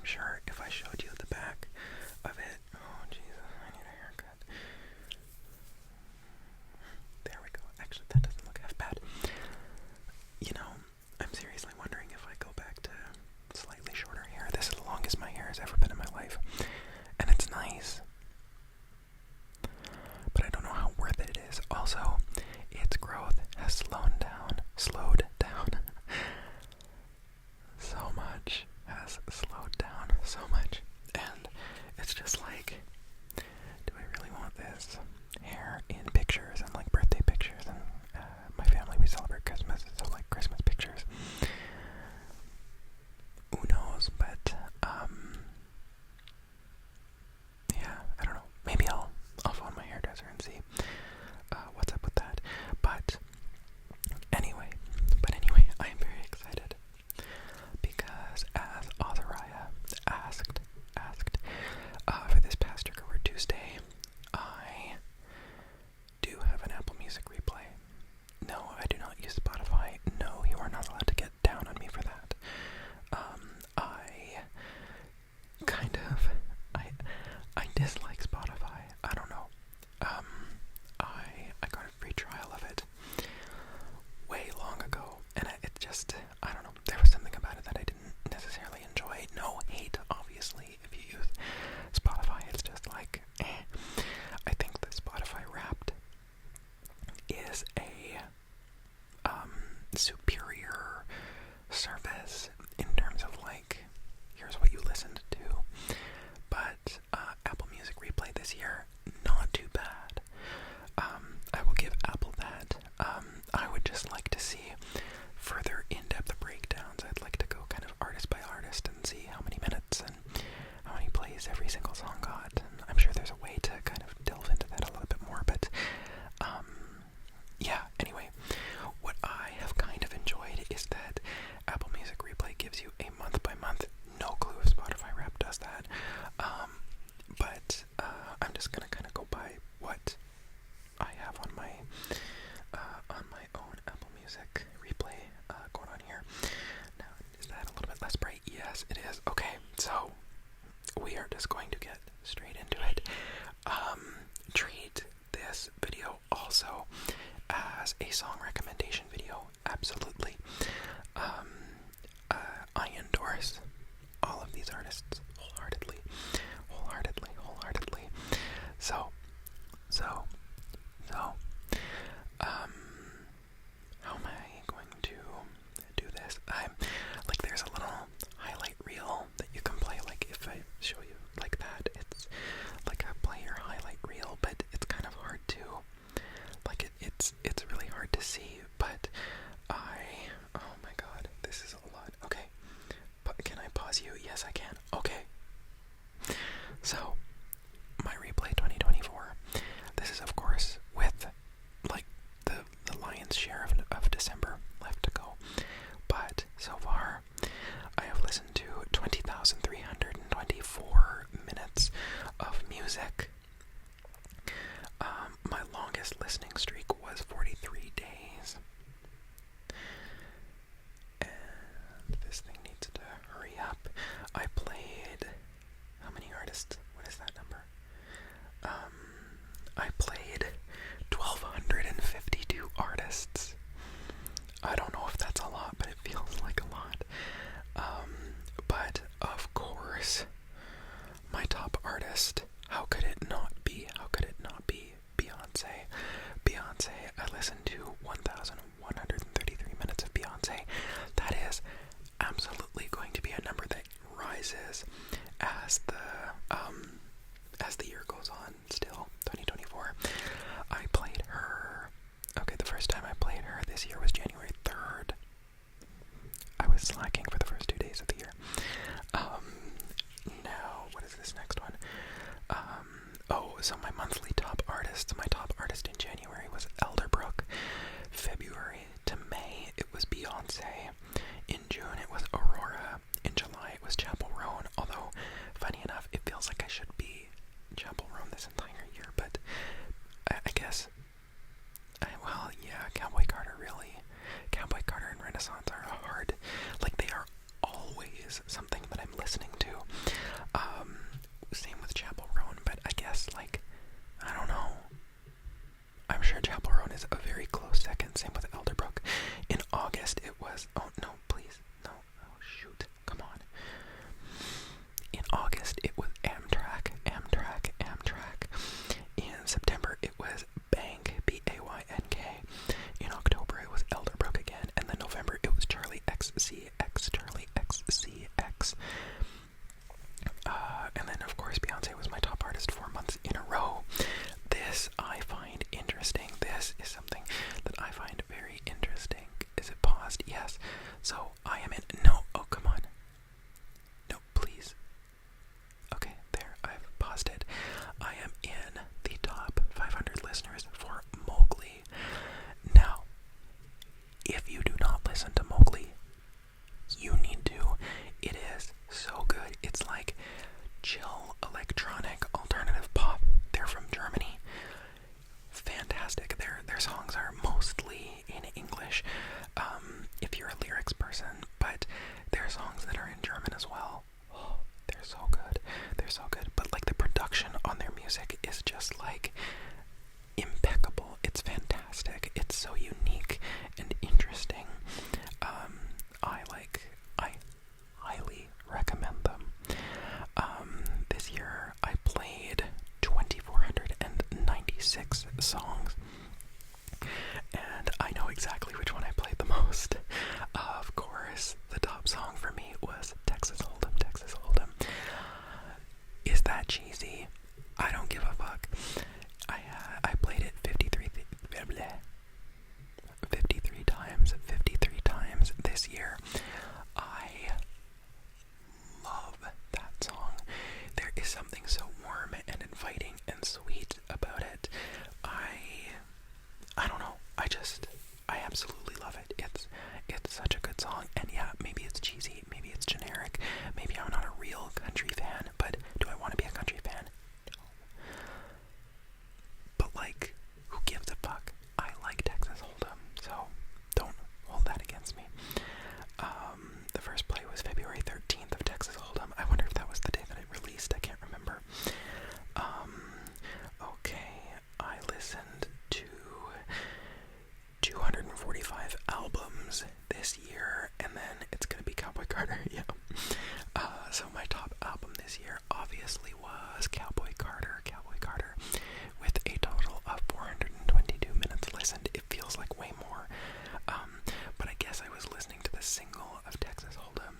sure if I showed you the back of it. Oh, Jesus, I need a haircut. There we go. Actually, that doesn't look half bad. You know, I'm seriously wondering if I go back to slightly shorter hair. This is the longest my hair has ever been in my life. And it's nice. But I don't know how worth it is. Also, its growth has slowed down. So much has slowed down so much. And it's just like, do I really want this hair in pictures and like birthday pictures? And my family, we celebrate Christmas, so like Christmas pictures. Who knows? But yeah, I don't know. Maybe I'll phone my hairdresser and see what's up with that. But anyway, I am very excited because as Azariah asked for this past Trigger Word Tuesday, I do have an Apple Music replay. No, I do not use Spotify. No, you are not allowed to get down on me for that. I dislike Spotify. I don't know. I got a free trial of it way long ago, and I don't know. There was something about it that I didn't necessarily enjoy. No hate, obviously, if you use Spotify. It's just like, I think the Spotify Wrapped is a superior service in terms of like, here's what you listened to. But Apple Music Replay this year, not too bad. I will give Apple that. I would just like to see further in-depth breakdowns. I'd like to go kind of artist by artist and see how many minutes and how many plays every single song got. And I'm sure there's a way to kind of delve into that a little bit more, but yeah, anyway, what I have kind of enjoyed is that Apple Music Replay gives you a month-by-month, no clue if Spotify Wrapped does that, but I'm just gonna kind of go by what I have on my own Apple Music Replay going on here. Now, is that a little bit less bright? Yes, it is. Okay, so we are just going to get straight into it. Treat this video also as a song recommendation video. Absolutely. I endorse all of these artists wholeheartedly. How am I going to do this? There's a little highlight reel that you can play, like if I show you like that, it's like a play your highlight reel, but it's kind of hard to, like it's really hard to see, but oh my god, this is a lot. Okay, but can I pause you? Yes, I can. Okay. So, my replay 2024. This is, of course, with like the lion's share of December left to go. But so far, I have listened to 20,324 minutes of music. My longest listening streak was 43 days. And this thing needs to hurry up. I played... How many artists? What is that number? I played 1,252 artists. I don't know if that's a lot, but it feels like a lot. But of course, my top artist, how could it not be Beyonce? I listened to 1,133 minutes of Beyonce. That is absolutely going to be a number that rises as the year goes on. Still, 2024. I played her. Okay, the first time I played her this year was January 3rd. I was slacking for the first 2 days of the year. Now, what is this next one? So my monthly top artists. My top artist in January was Elderbrook. February to May, it was Beyonce. In June, it was Aurora. In July, it was Chapel Roan. Although, funny enough, it feels like I should be Chapel Roan this entire year. But I guess, well, yeah, Cowboy Carter really. Cowboy Carter and Renaissance are hard. Like, they are always something that I'm August, it was Amtrak. In September, it was Bank, B-A-Y-N-K. In October, it was Elderbrook again. And then November, it was Charlie XCX, and then, of course, Beyonce was my top artist 4 months in a row. This I find interesting. This is something that I find very interesting. Is it paused? Yes. So, I am in... No. Oh, come on. No, please. Okay, there. I've paused it. I am in the top 500 listeners for Mowgli. Now, if you do not listen to Mowgli, you need to. It is so good. It's like chill electronic alternative pop. They're from Germany. Fantastic. Their songs are mostly in English, if you're a lyrics person, but there are songs that are in German as well. Oh, they're so good. They're so good. But like the production on their music is just like impeccable. It's fantastic. It's so unique and interesting. I highly recommend them. This year I played 2,496 songs, and I know exactly which one I played the most. Of course, the top song for me was Texas Hold'em, Texas Hold'em. Is that cheesy? I don't give a fuck. I played it 53 times this year. I love that song. There is something so warm and inviting and sweet about it. I don't know. I absolutely love it. It's such a good song. And yeah, maybe it's cheesy, maybe it's generic, maybe I'm not a real country fan, but do I want to be a country fan? No. But like, who gives a fuck? I like Texas Hold'em, so don't hold that against me. The first play was February 13th of Texas Hold'em. I wonder if that was the day that it released. I can't remember. Okay, I listened to 245 albums this year, and then it's gonna be Cowboy Carter. Yeah. So my top album this year obviously was Cowboy Carter, with a total of 422 minutes listened. It feels like way more, but I guess I was listening to the single of Texas Hold'em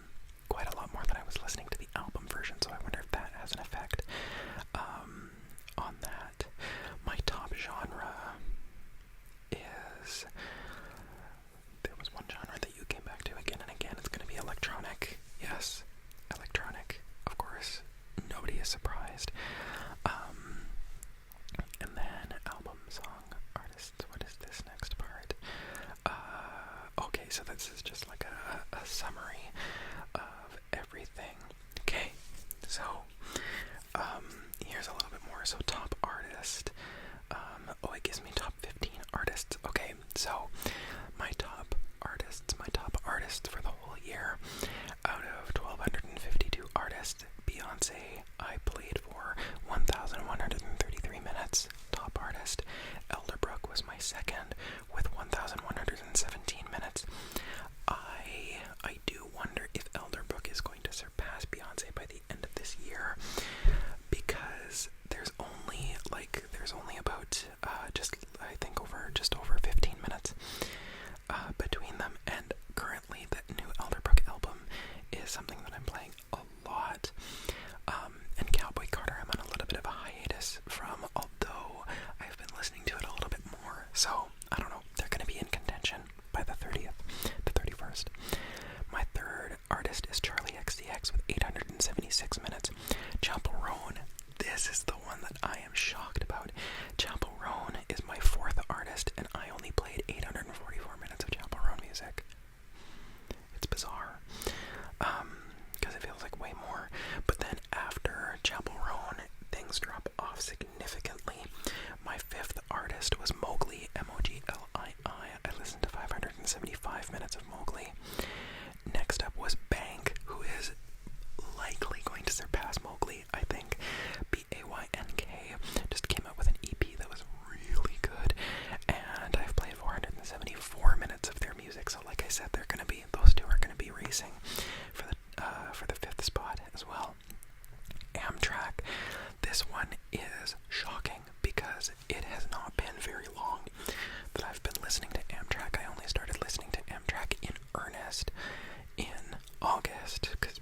quite a lot more than I was listening to the album version, so I wonder if that has an effect on that. My top genre is... There was one genre that you came back to again and again. It's going to be electronic. Yes, electronic. Of course, nobody is surprised. And then album, song, artists. What is this next part? Okay, so this is just like a summary of everything. Okay, so here's a little bit more. So top artist. It gives me top 15 artists. Okay, so my top artists for the whole year, out of 1,252 artists, Beyonce, I played for 1,133 minutes, top artist. Elderbrook was my second with 1,117 minutes. I do wonder if Elderbrook is going to surpass Beyonce by the end of this year, because there's only about just over 15 minutes between them, and currently the new Elderbrook album is something that I'm playing a lot. And Cowboy Carter I'm on a little bit of a hiatus from, although I've been listening to it a little bit more, so I don't know, they're going to be in contention by the 30th, the 31st. My third artist is Charlie XCX with 876 minutes. Champel Roan, this is the one that I am shocked about. Champel Roan is my fourth artist, and I only played 844 minutes of Champel Roan music. It's bizarre, because it feels like way more. But then after Champel Roan, things drop off significantly. My fifth artist was Mowgli, Moglii. I listened to 575 minutes of Mowgli. Next up was Bank, who is likely going to surpass Mowgli, I think. Bayink just came out with an EP that was really good, and I've played 474 minutes of their music, so like I said, those two are gonna be racing for the fifth spot as well. this one is shocking because it has not been very long that I've been listening to Amtrak. I only started listening to Amtrak in earnest in August, because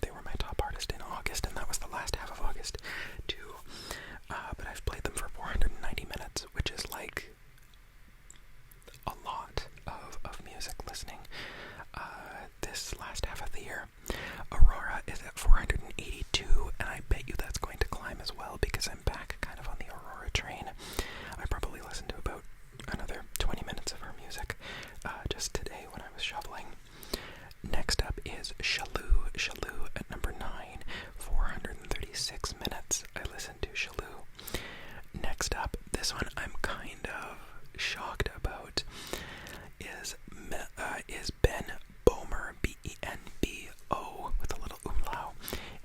they were my top artist in August, and that was the last half of August too. But I've played them for 490 minutes, which is like a lot of music listening this last half of the year. Aurora is at 482, and I bet you that's going to climb as well because I'm back kind of on the Aurora train. I probably listened to about another 20 minutes of her music just today when I was shoveling. Next up is Shaloo. Shaloo at number 9, 436 minutes I listened to Shaloo. Next up, this one I'm kind of shocked about, is Ben Bomer, Benbo, with a little umlaut,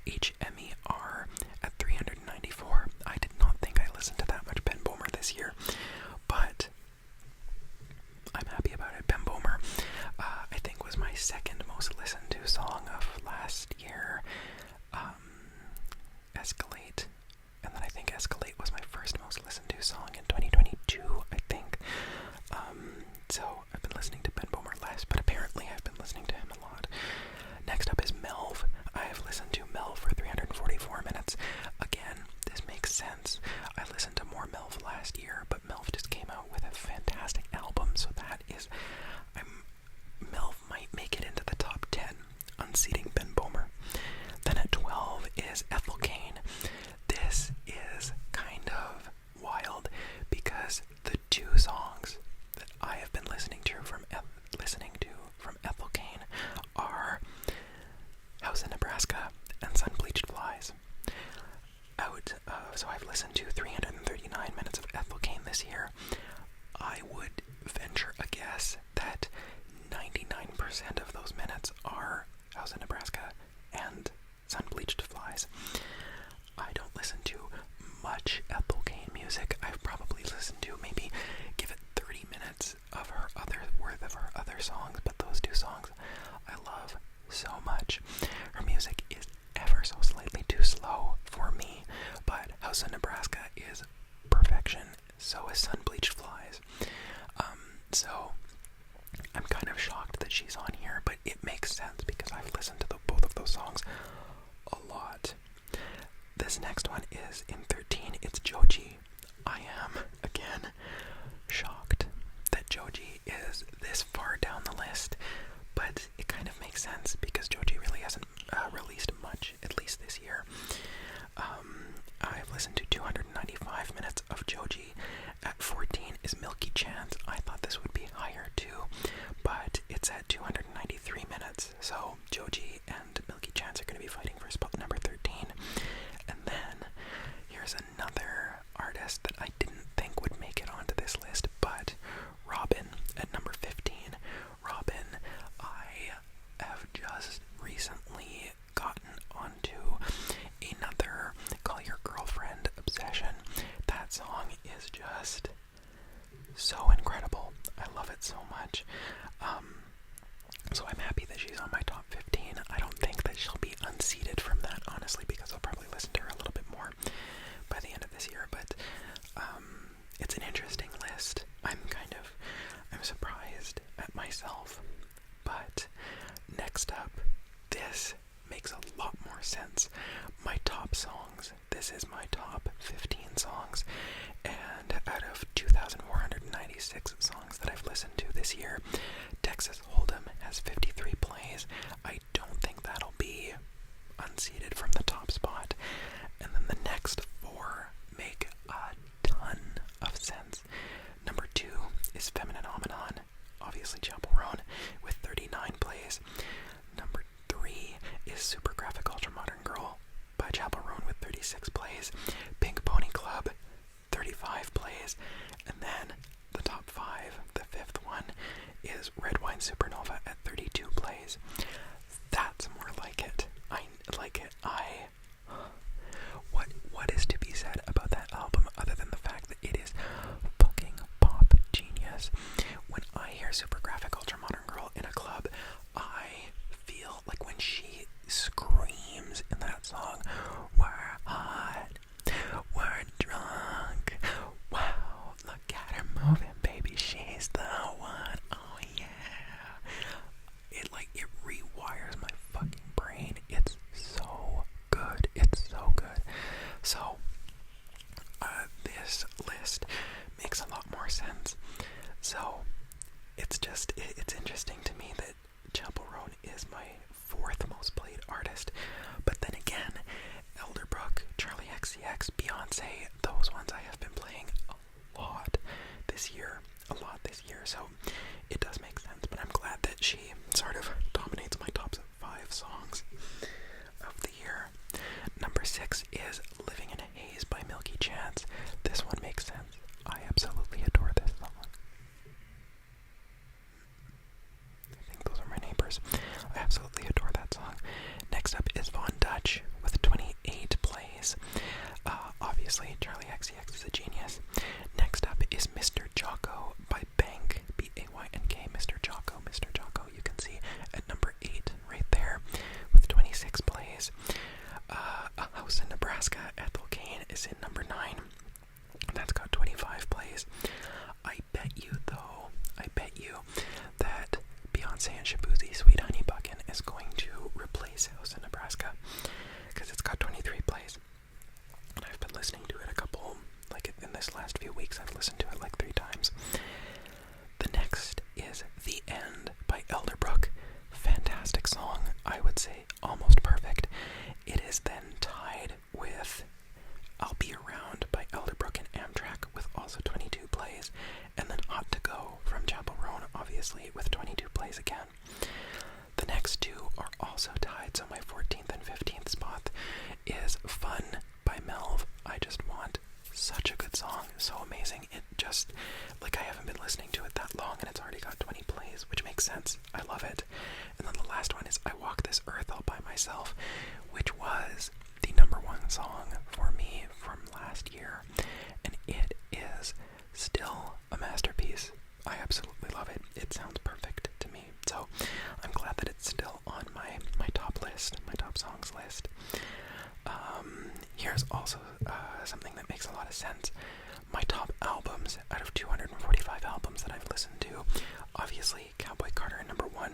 Hmer, at 394. I did not think I listened to that much Ben Bomer this year, but I'm happy about it. Ben Bomer, I think, was my second most listened to song of last year. Escalate, and then I think Escalate was my first most listened to song in 2022, I think. So I've been listening to Ben Bomer less, but apparently I've been listening to him a lot. Next up is Melv. I have listened to Melv for 344 minutes. Again, this makes sense. I listened to more Melv last year, but Melv just came out with a fantastic album, so that is, Melv might make it into the top 10, unseating Ben Bomer. Then at 12 is Ethel Cain. This is kind of wild because the two songs that I have been listening to from Ethel Cain are House in Nebraska and Sun Bleached Flies. So I've listened to 339 minutes of Ethel Cain this year. I would venture a guess that 99% of those minutes are House in Nebraska and Sun Bleached Flies. I don't listen to much Ethel Cain music. I've probably listened to maybe give it 30 minutes of her other songs, but those two songs I love so much. Her music is ever so slightly too slow for me, but House in Nebraska is perfection. So is Sun Bleached Flies. So I'm kind of shocked that she's on here, but it makes sense because I've listened to both of those songs a lot. This next one is in 13. It's Joji. I am, again, shocked that Joji is this far down the list, but it kind of makes sense because Joji really hasn't released much, at least this year. I've listened to 295 minutes of Joji. At 14 is Milky Chance. I thought this would be higher too, but it's at 293 minutes. So Joji and Milky Chance are going to be fighting for spot number 13. And then here's another artist that I didn't think would make it onto this list, but Robin at number 15. Robin, I have just recently gotten onto another Call Your Girlfriend obsession. That song is just so incredible. I love it so much. So I'm happy that she's on my top 15. I don't think that she'll be unseated from that, honestly, because I'll probably listen to her a little bit more by the end of this year, but it's an interesting list. I'm surprised at myself, but next up, this makes a lot more sense. My top songs. This is my top 15 songs, and out of 2,496 songs that I've listened to this year, Texas Hold'em has 53 plays. I don't think that'll be unseated from the top spot. And then the next four make a ton of sense. Number 2 is Feminine Omenon, obviously Chaperone, with 39 plays. Number 3 is Super Graphic Ultra Modern Girl by Chaperone with 36 plays. Pink Pony Club, 35 plays. And then the top 5, the fifth one, is Red Wine Supernova at 32 plays. That's more like it. I like it. What is to be said about that album other than the fact that it is fucking pop genius? When I hear Super Graphic Ultra Modern Girl in a club, I feel like when she screams in that song, "We're hot, those ones I have been playing a lot this year. So it does make sense, but I'm glad that she sort of dominates my top 5 songs of the year. Number 6 is Living in a Haze by Milky Chance. This one makes sense. I absolutely adore this song. I think those are my neighbors. I absolutely adore that song. Next up is Von Dutch with 28 plays. Obviously, Charlie XCX is a genius. Next up is Mr. Jocko by Bank, B-A-Y-N-K, Mr. Jocko. You can see at number 8 right there with 26 plays. A House in Nebraska, Ethel Cain is in number 9. That's got 25 plays. I bet you that Beyonce and Shaboozey Sweet Honey Buckin' is going to replace House in Nebraska because it's got 23 plays. And I've been listening to it in this last few weeks, I've listened to it like 3 times. The next is The End by Elderbrook. Fantastic song. I would say almost perfect. It is then tied with I'll Be Around by Elderbrook and Amtrak with also 22 plays. And then Hot to Go from Chapel Roan, obviously, with 22 plays again. The next 2 are also tied, so my 14th and 15th spot is Fun by Melv. I Just Want. Such a good song, so amazing. It just, I haven't been listening to it that long and it's already got 20 plays, which makes sense. I love it. And then the last one is I Walk This Earth All By Myself, which was the number 1 song for me from last year. And it is still a masterpiece. I absolutely love it. It sounds perfect to me. So I'm glad that it's still on my top list, my top songs list. Here's also something that makes a lot of sense. My top albums out of 245 albums that I've listened to. Obviously, Cowboy Carter number 1.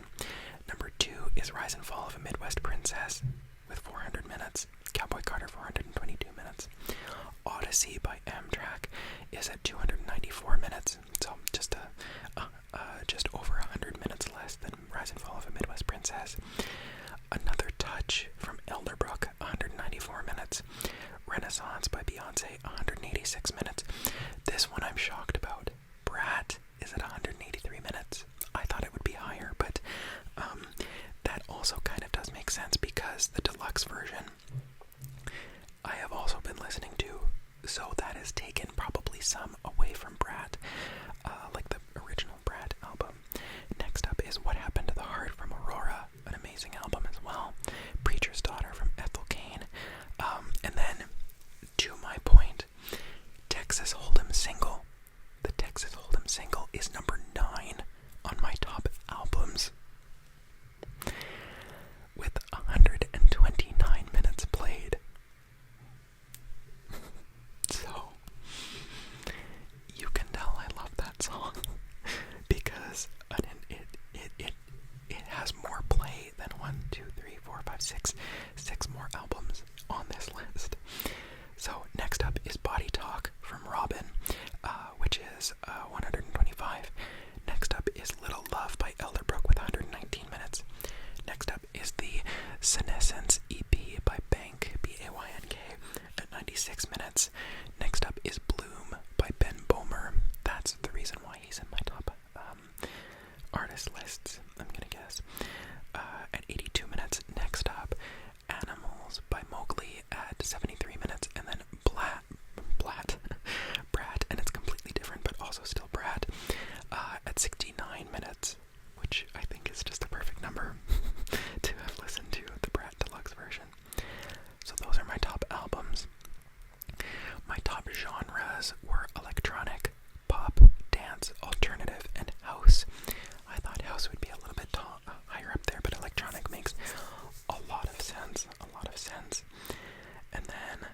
Number 2 is Rise and Fall of a Midwest Princess with 400 minutes. Cowboy Carter 422 minutes. Odyssey by Amtrak is at 294 minutes. So just over 100 minutes less than Rise and Fall of a Midwest Princess. Another Touch from Elderbrook, 194 minutes. Renaissance by Beyonce, 186 minutes. This one I'm shocked about. Brat is at 183 minutes. I thought it would be higher, but that also kind of does make sense because the deluxe version I have also been listening to, so that has taken probably some away from Brat, like the original Brat album. Next up is What Happened to the Heart from Aurora, an amazing album as well. Preacher's Daughter from Ethel Cain. And then, to my point, Texas Hold'em Single. The Texas Hold'em Single is number 9 on my top albums, with 129 minutes played. So, you can tell I love that song because it has more play than 6 more albums on this list. So next up is Body Talk from Robin, which is 125. Next up is Little Love by Elderbrook with 119 minutes. Next up is the Senescence EP by Bank, B-A-Y-N-K, at 96 minutes. Next up is Bloom by Ben Bomer. That's the reason why he's in my top artist lists, I'm gonna guess. At 82 minutes. Next up, Animals by Mowgli at 73 minutes. And then Brat, and it's completely different, but also still Brat, at 69 minutes, which I think is just the perfect number to have listened to the Brat Deluxe version. So those are my top albums. My top genres were electronic, pop, dance, alternative, and house. I thought house would be a little bit higher up there, but electronic makes a lot of sense. And then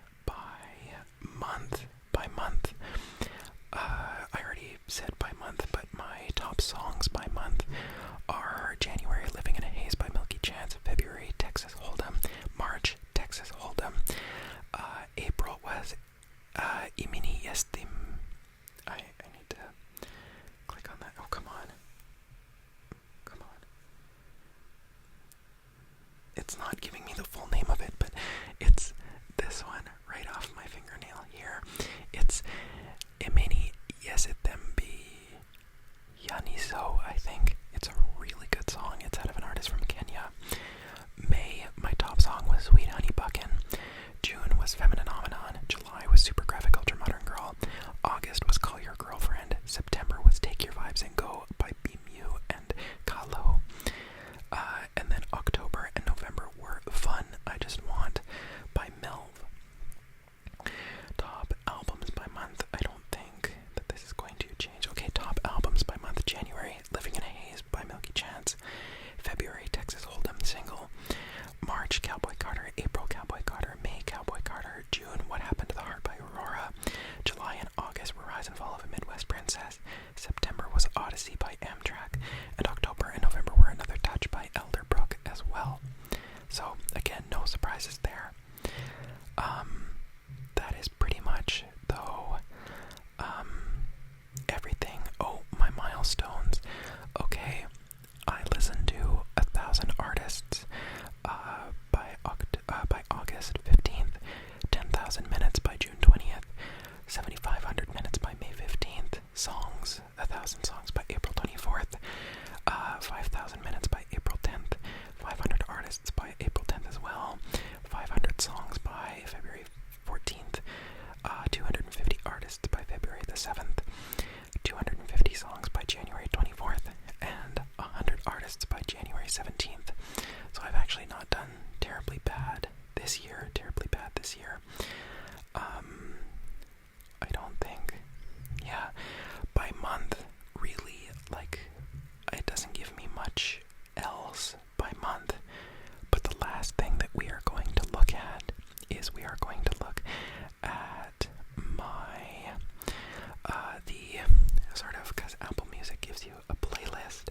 Ecstasy by Amtrak, and October and November were Another Touch by Elderbrook as well. So again, no surprises there. That is pretty much, though, everything. Oh, my milestones. Okay, I listened to 1,000 artists by August 15th, 10,000 minutes by June 20th, 7,500 minutes by May 15th, songs, 1,000 songs by April 24th, 5,000 minutes by April 10th, 500 artists by April 10th as well, 500 songs by February 14th, 250 artists by February the 7th, 250 songs by January 24th, and 100 artists by January 17th. So I've actually not done terribly bad this year. I don't think. Yeah, by month, really, like, it doesn't give me much else by month. But the last thing that we are going to look at is we are going to look at my, the sort of, because Apple Music gives you a playlist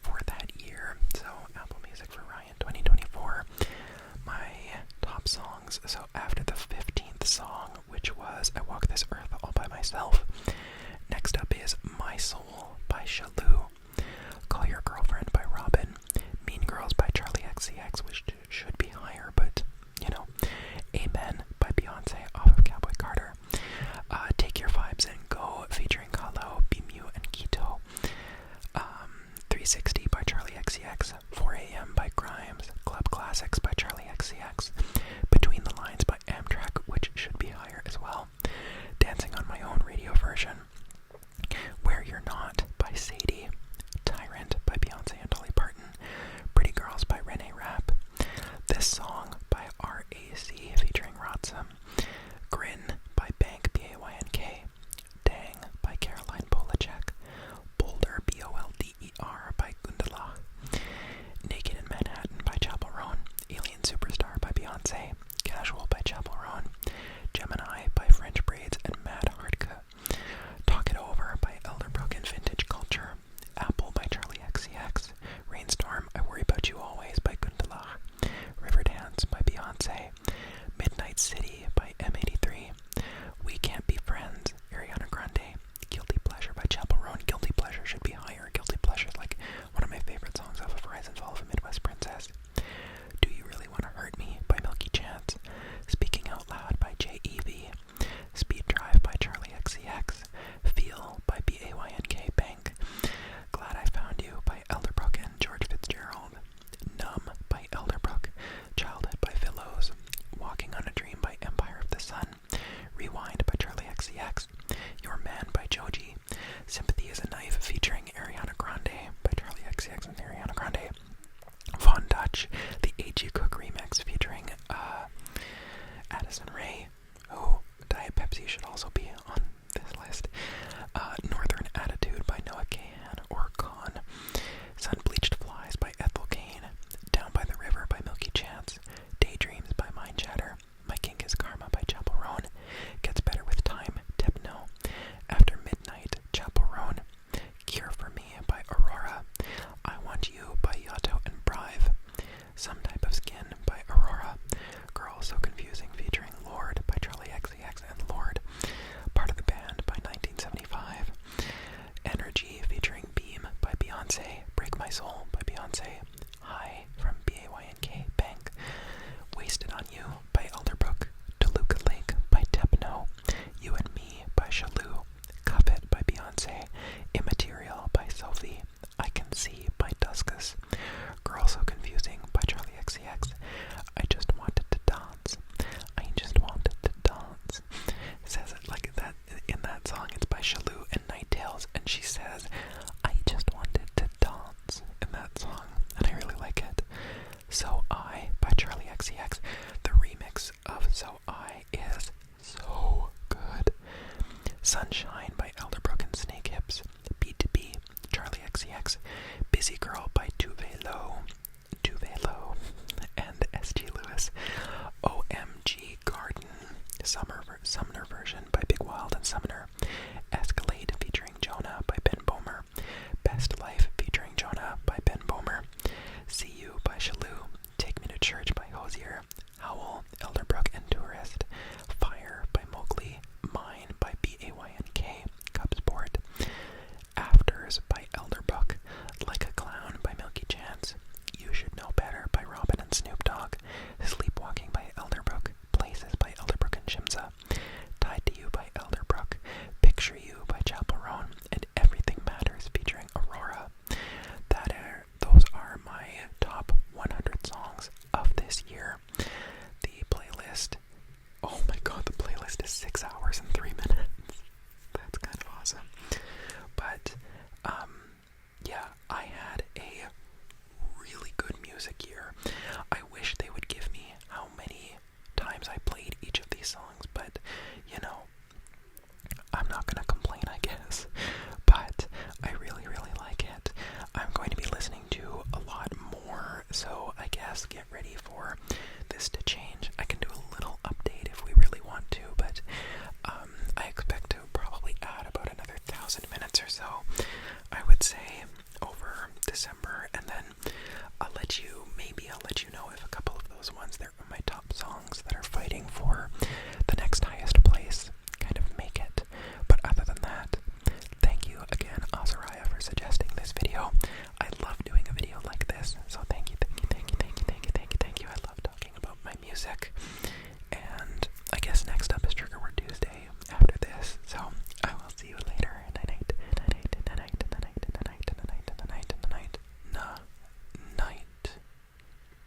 for that year. So Apple Music for Ryan 2024, my top songs. So after the 15th song, which was I Walk This Earth All By Myself, next up is My Soul by Shalou, Call Your Girlfriend by Robin, Mean Girls by Charlie XCX, which should be higher, but, you know, Amen by Beyonce off of Cowboy Carter, Take Your Vibes and Go featuring Kahlo, Bimu, and Kito, 360 by Charlie XCX, 4am by Grimes, Club Classics by Charlie XCX, Between the Lines by Amtrak, which should be higher as well, Dancing on My Own radio version, Where You're Not by Sadie, Tyrant by Beyonce and Dolly Parton, Pretty Girls by Renee Rapp, This Song by RAC featuring Rotsam, Grin by Bank, B-A-Y-N-K, Dang by Caroline Polachek, Boulder, B-O-L-D-E-R by Gundala, Naked in Manhattan by Chapel Roan, Alien Superstar by Beyonce, Casual by Chapel Roan, Gemini by French Braids and Mad Hardka, Talk It Over by Elderbrook and Vintage Culture, Apple by Charlie XCX, Rainstorm, I Worry About You Always by Gundala, Riverdance by Beyonce, Midnight City by M83, We Can't Be Friends, Ariana Grande, Guilty Pleasure by Chapel Roan. Guilty Pleasure should be higher. Guilty Pleasure is like one of my favorite songs off of Rise and Fall of a Midwest Princess. Do You Really Want to Hurt Me by Milky Chance, Speaking Out Loud by J.E.V., Speed Drive by Charlie XCX, Feel by B-A-Y-N-K Bank, Glad I Found You by Elderbrook and George Fitzgerald, Numb by Elderbrook, Childhood by Phillows, Walking on a Dream by Empire of the Sun, Rewind by Charlie XCX, Your Man by Joji, Sympathy is a Knife featuring Ariana Grande by Charlie XCX and Ariana Grande, Von Dutch, the A.G. Cook remix featuring Addison Rae, who Diet Pepsi should also be on this list, Northern Attitude by Noah Kahan or Khan, Sun Bleached Flies by Ethel Kane, Down by the River by Milky Chance, Daydreams by Mind Chatter, My Kink is Karma by Chapel Roan, Gets Better with Time, Techno, After Midnight, Chapel Roan, Cure for Me by Aurora, I Want You by Yato and Brive, Some Type of Skin by Aurora, Girl So Confusing featuring Lord by Charlie XCX and Lord, Part of the Band by 1975, Energy featuring Beam by Beyonce, Break My Soul by Beyonce, High from B-A-Y-N-K Bank, Wasted on You by Elderbrook, Toluca Lake by Techno, You and Me by Shalou, Cuff It by Beyonce, Immaterial by Sophie, I Can See by Duskus, Girl So Confusing by Charlie XCX, I Just Wanted to Dance, I Just Wanted to Dance. It says it like that in that song. It's by Shalou and Night Tales, and she says, I just wanted to dance in that song, and I really like it. So I by Charlie XCX. The remix of So I is so good. Sunshine by Elderbrook and Snake Hips, B2B, Charlie XCX, Busy Girl by Tuvelo, and SG Lewis, OMG Garden, Sumner version by Big Wild and Summoner, Escalade featuring Jonah by Ben Bomer, music.